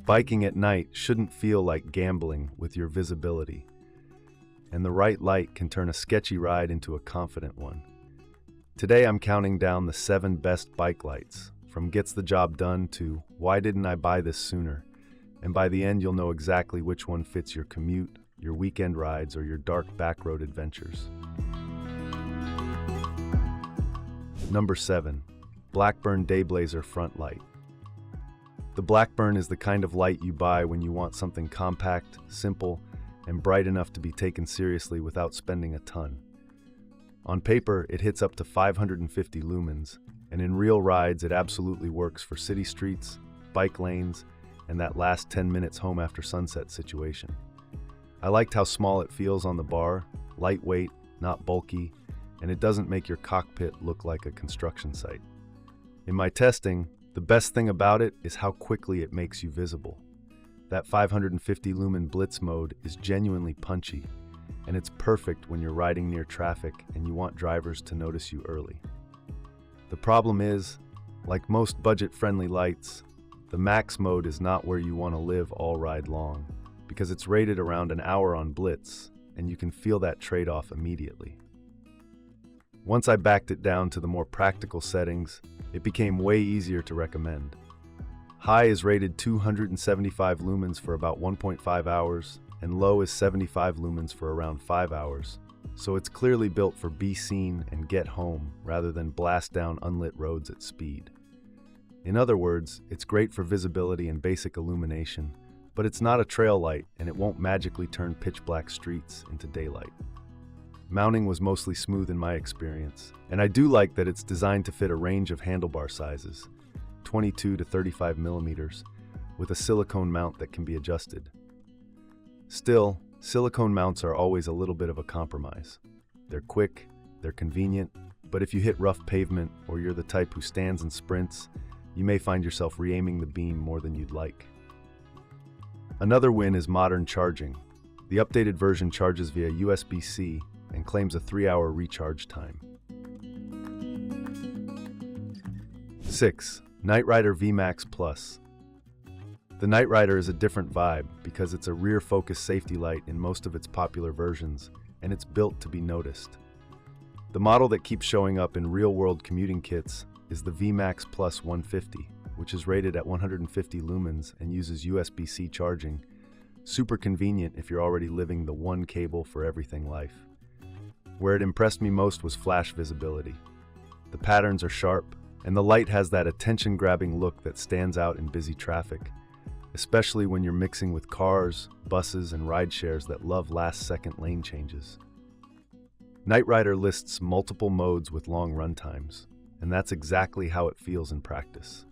Biking at night shouldn't feel like gambling with your visibility, and the right light can turn a sketchy ride into a confident one. Today I'm counting down the 7 best bike lights, from gets the job done to why didn't I buy this sooner, and by the end you'll know exactly which one fits your commute, your weekend rides, or your dark backroad adventures. Number 7. Blackburn Dayblazer Front Light. The Blackburn is the kind of light you buy when you want something compact, simple, and bright enough to be taken seriously without spending a ton. On paper, it hits up to 550 lumens, and in real rides it absolutely works for city streets, bike lanes, and that last 10 minutes home after sunset situation. I liked how small it feels on the bar, lightweight, not bulky, and it doesn't make your cockpit look like a construction site. In my testing, the best thing about it is how quickly it makes you visible. That 550 lumen blitz mode is genuinely punchy, and it's perfect when you're riding near traffic and you want drivers to notice you early. The problem is, like most budget-friendly lights, the max mode is not where you want to live all ride long, because it's rated around an hour on blitz, and you can feel that trade-off immediately. Once I backed it down to the more practical settings, it became way easier to recommend. High is rated 275 lumens for about 1.5 hours, and low is 75 lumens for around 5 hours, so it's clearly built for be seen and get home rather than blast down unlit roads at speed. In other words, it's great for visibility and basic illumination, but it's not a trail light and it won't magically turn pitch black streets into daylight. Mounting was mostly smooth in my experience, and I do like that it's designed to fit a range of handlebar sizes, 22 to 35 millimeters, with a silicone mount that can be adjusted. Still, silicone mounts are always a little bit of a compromise. They're quick, they're convenient, but if you hit rough pavement or you're the type who stands and sprints, you may find yourself re-aiming the beam more than you'd like. Another win is modern charging. The updated version charges via USB-C and claims a 3-hour recharge time. 6. NiteRider Vmax Plus. The NiteRider is a different vibe because it's a rear-focused safety light in most of its popular versions, and it's built to be noticed. The model that keeps showing up in real-world commuting kits is the Vmax Plus 150, which is rated at 150 lumens and uses USB-C charging. Super convenient if you're already living the one cable for everything life. Where it impressed me most was flash visibility. The patterns are sharp, and the light has that attention-grabbing look that stands out in busy traffic, especially when you're mixing with cars, buses, and rideshares that love last-second lane changes. NiteRider lists multiple modes with long run times, and that's exactly how it feels in practice.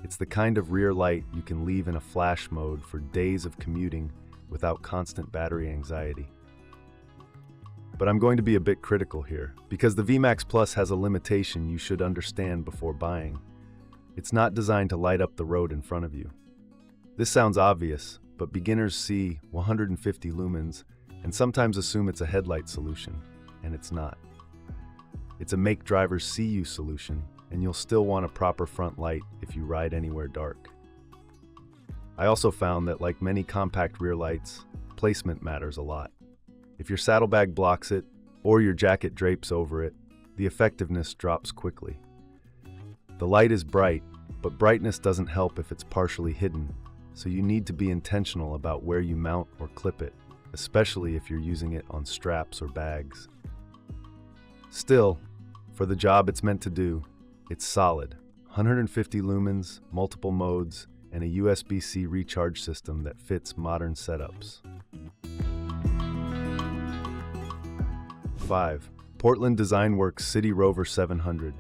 It's the kind of rear light you can leave in a flash mode for days of commuting without constant battery anxiety. But I'm going to be a bit critical here, because the Vmax Plus has a limitation you should understand before buying. It's not designed to light up the road in front of you. This sounds obvious, but beginners see 150 lumens and sometimes assume it's a headlight solution, and it's not. It's a make drivers see you solution, and you'll still want a proper front light if you ride anywhere dark. I also found that, like many compact rear lights, placement matters a lot. If your saddlebag blocks it, or your jacket drapes over it, the effectiveness drops quickly. The light is bright, but brightness doesn't help if it's partially hidden, so you need to be intentional about where you mount or clip it, especially if you're using it on straps or bags. Still, for the job it's meant to do, it's solid. 150 lumens, multiple modes, and a USB-C recharge system that fits modern setups. 5. Portland Design Works City Rover 700.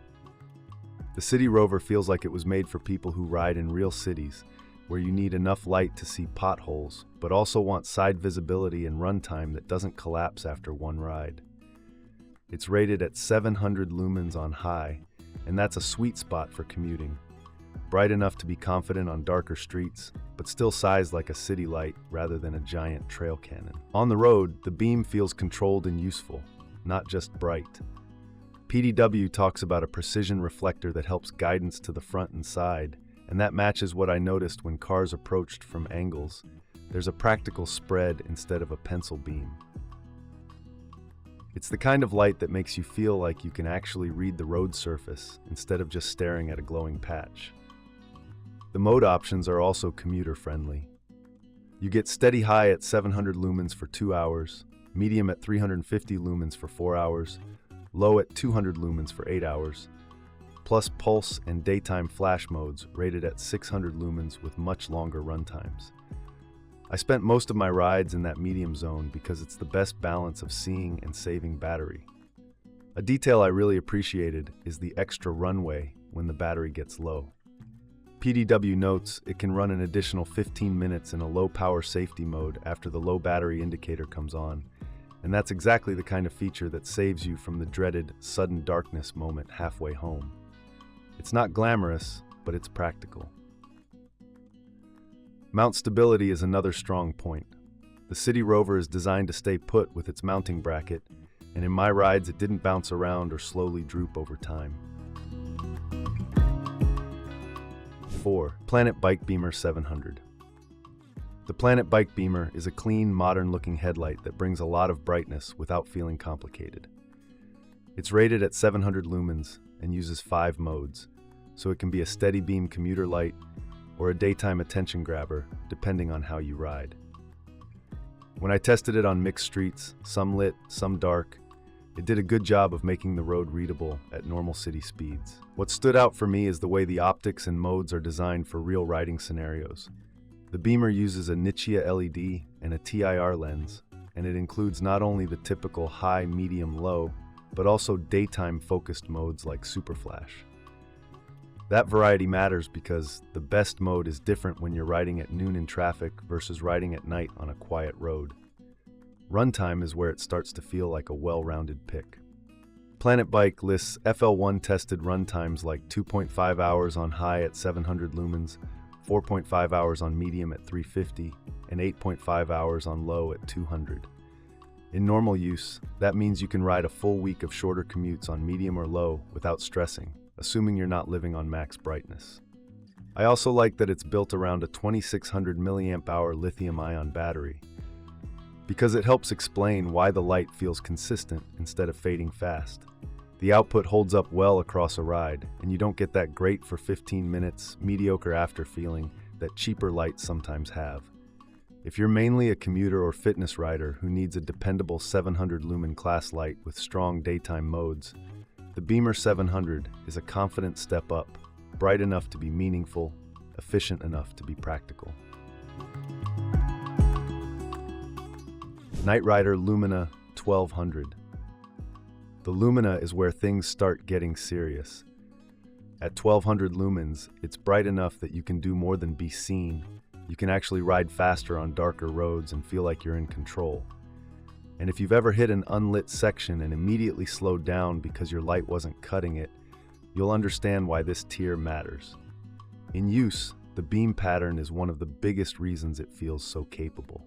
The City Rover feels like it was made for people who ride in real cities, where you need enough light to see potholes, but also want side visibility and runtime that doesn't collapse after one ride. It's rated at 700 lumens on high, and that's a sweet spot for commuting. Bright enough to be confident on darker streets, but still sized like a city light rather than a giant trail cannon. On the road, the beam feels controlled and useful, not just bright. PDW talks about a precision reflector that helps guidance to the front and side, and that matches what I noticed when cars approached from angles. There's a practical spread instead of a pencil beam. It's the kind of light that makes you feel like you can actually read the road surface instead of just staring at a glowing patch. The mode options are also commuter-friendly. You get steady high at 700 lumens for 2 hours, medium at 350 lumens for 4 hours, low at 200 lumens for 8 hours, plus pulse and daytime flash modes rated at 600 lumens with much longer runtimes. I spent most of my rides in that medium zone because it's the best balance of seeing and saving battery. A detail I really appreciated is the extra runway when the battery gets low. PDW notes it can run an additional 15 minutes in a low-power safety mode after the low battery indicator comes on, and that's exactly the kind of feature that saves you from the dreaded sudden darkness moment halfway home. It's not glamorous, but it's practical. Mount stability is another strong point. The City Rover is designed to stay put with its mounting bracket, and in my rides it didn't bounce around or slowly droop over time. 4. Planet Bike Beamer 700. The Planet Bike Beamer is a clean, modern-looking headlight that brings a lot of brightness without feeling complicated. It's rated at 700 lumens and uses 5 modes, so it can be a steady beam commuter light or a daytime attention grabber, depending on how you ride. When I tested it on mixed streets, some lit, some dark, it did a good job of making the road readable at normal city speeds. What stood out for me is the way the optics and modes are designed for real riding scenarios. The Beamer uses a Nichia LED and a TIR lens, and it includes not only the typical high, medium, low, but also daytime-focused modes like Super Flash. That variety matters because the best mode is different when you're riding at noon in traffic versus riding at night on a quiet road. Runtime is where it starts to feel like a well-rounded pick. Planet Bike lists FL1 tested runtimes like 2.5 hours on high at 700 lumens, 4.5 hours on medium at 350, and 8.5 hours on low at 200. In normal use, that means you can ride a full week of shorter commutes on medium or low without stressing, assuming you're not living on max brightness. I also like that it's built around a 2600 mAh lithium-ion battery, because it helps explain why the light feels consistent instead of fading fast. The output holds up well across a ride, and you don't get that great for 15 minutes, mediocre after feeling that cheaper lights sometimes have. If you're mainly a commuter or fitness rider who needs a dependable 700 lumen class light with strong daytime modes, the Beamer 700 is a confident step up, bright enough to be meaningful, efficient enough to be practical. NiteRider Lumina 1200. The Lumina is where things start getting serious. At 1200 lumens, it's bright enough that you can do more than be seen. You can actually ride faster on darker roads and feel like you're in control. And if you've ever hit an unlit section and immediately slowed down because your light wasn't cutting it, you'll understand why this tier matters. In use, the beam pattern is one of the biggest reasons it feels so capable.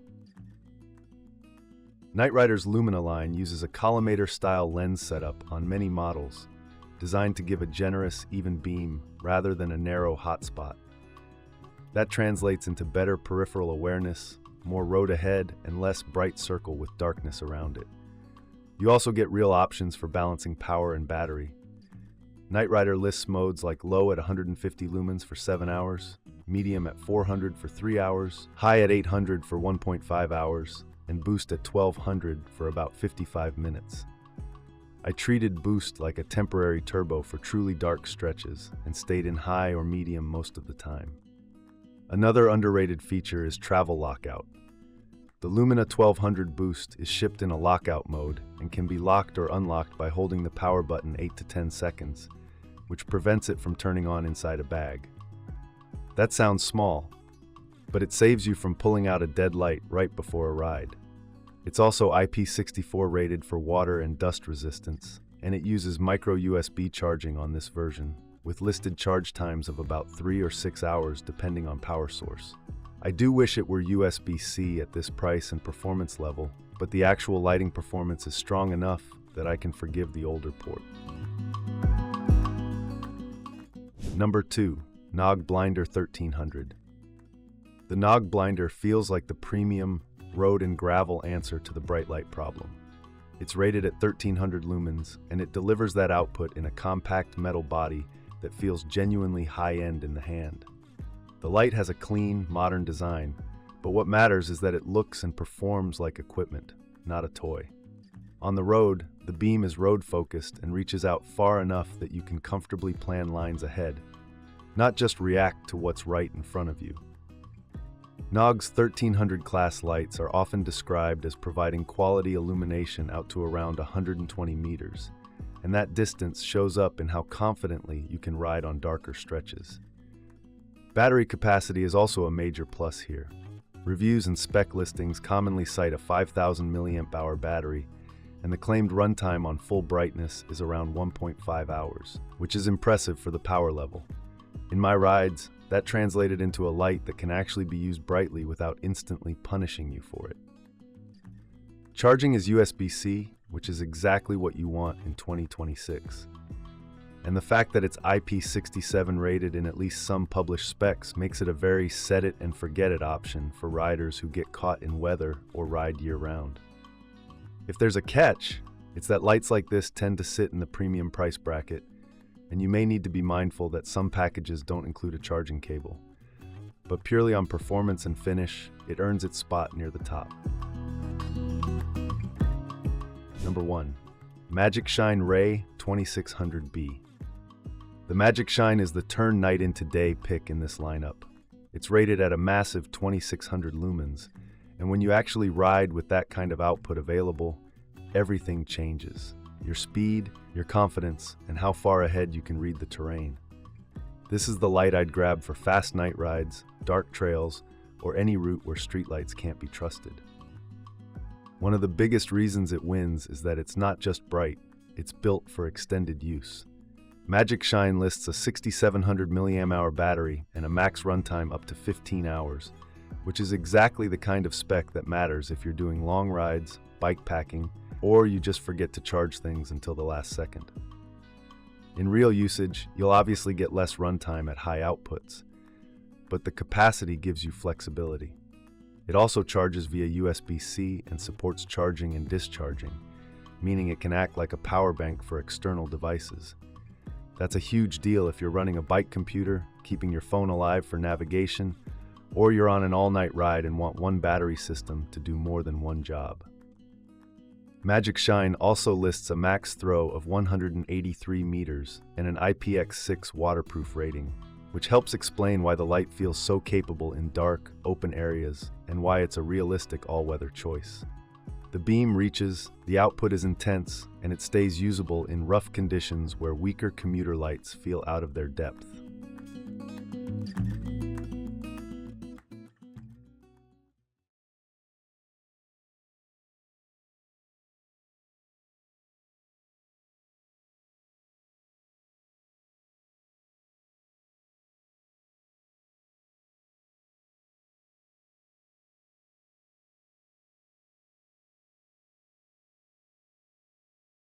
NiteRider's Lumina line uses a collimator-style lens setup on many models, designed to give a generous, even beam rather than a narrow hotspot. That translates into better peripheral awareness, more road ahead, and less bright circle with darkness around it. You also get real options for balancing power and battery. NiteRider lists modes like low at 150 lumens for 7 hours, medium at 400 for 3 hours, high at 800 for 1.5 hours, and boost at 1200 for about 55 minutes. I treated boost like a temporary turbo for truly dark stretches and stayed in high or medium most of the time. Another underrated feature is travel lockout. The Lumina 1200 Boost is shipped in a lockout mode and can be locked or unlocked by holding the power button 8 to 10 seconds, which prevents it from turning on inside a bag. That sounds small, but it saves you from pulling out a dead light right before a ride. It's also IP64 rated for water and dust resistance, and it uses micro USB charging on this version, with listed charge times of about 3 or 6 hours depending on power source. I do wish it were USB-C at this price and performance level, but the actual lighting performance is strong enough that I can forgive the older port. Number 2. Knog Blinder 1300. The Knog Blinder feels like the premium road and gravel answer to the bright light problem. It's rated at 1300 lumens, and it delivers that output in a compact metal body that feels genuinely high-end in the hand. The light has a clean, modern design, but what matters is that it looks and performs like equipment, not a toy. On the road, the beam is road-focused and reaches out far enough that you can comfortably plan lines ahead, not just react to what's right in front of you. Knog's 1300 class lights are often described as providing quality illumination out to around 120 meters, and that distance shows up in how confidently you can ride on darker stretches. Battery capacity is also a major plus here. Reviews and spec listings commonly cite a 5,000 mAh battery, and the claimed runtime on full brightness is around 1.5 hours, which is impressive for the power level. In my rides, that translated into a light that can actually be used brightly without instantly punishing you for it. Charging is USB-C, which is exactly what you want in 2026. And the fact that it's IP67 rated in at least some published specs makes it a very set-it-and-forget-it option for riders who get caught in weather or ride year-round. If there's a catch, it's that lights like this tend to sit in the premium price bracket, and you may need to be mindful that some packages don't include a charging cable. But purely on performance and finish, it earns its spot near the top. Number 1. Magicshine RAY 2600B. The Magicshine is the turn night into day pick in this lineup. It's rated at a massive 2600 lumens, and when you actually ride with that kind of output available, everything changes. Your speed, your confidence, and how far ahead you can read the terrain. This is the light I'd grab for fast night rides, dark trails, or any route where streetlights can't be trusted. One of the biggest reasons it wins is that it's not just bright, it's built for extended use. Magicshine lists a 6700 mAh battery and a max runtime up to 15 hours, which is exactly the kind of spec that matters if you're doing long rides, bike packing, or you just forget to charge things until the last second. In real usage, you'll obviously get less runtime at high outputs, but the capacity gives you flexibility. It also charges via USB-C and supports charging and discharging, meaning it can act like a power bank for external devices. That's a huge deal if you're running a bike computer, keeping your phone alive for navigation, or you're on an all-night ride and want one battery system to do more than one job. Magicshine also lists a max throw of 183 meters and an IPX6 waterproof rating, which helps explain why the light feels so capable in dark, open areas and why it's a realistic all-weather choice. The beam reaches, the output is intense, and it stays usable in rough conditions where weaker commuter lights feel out of their depth.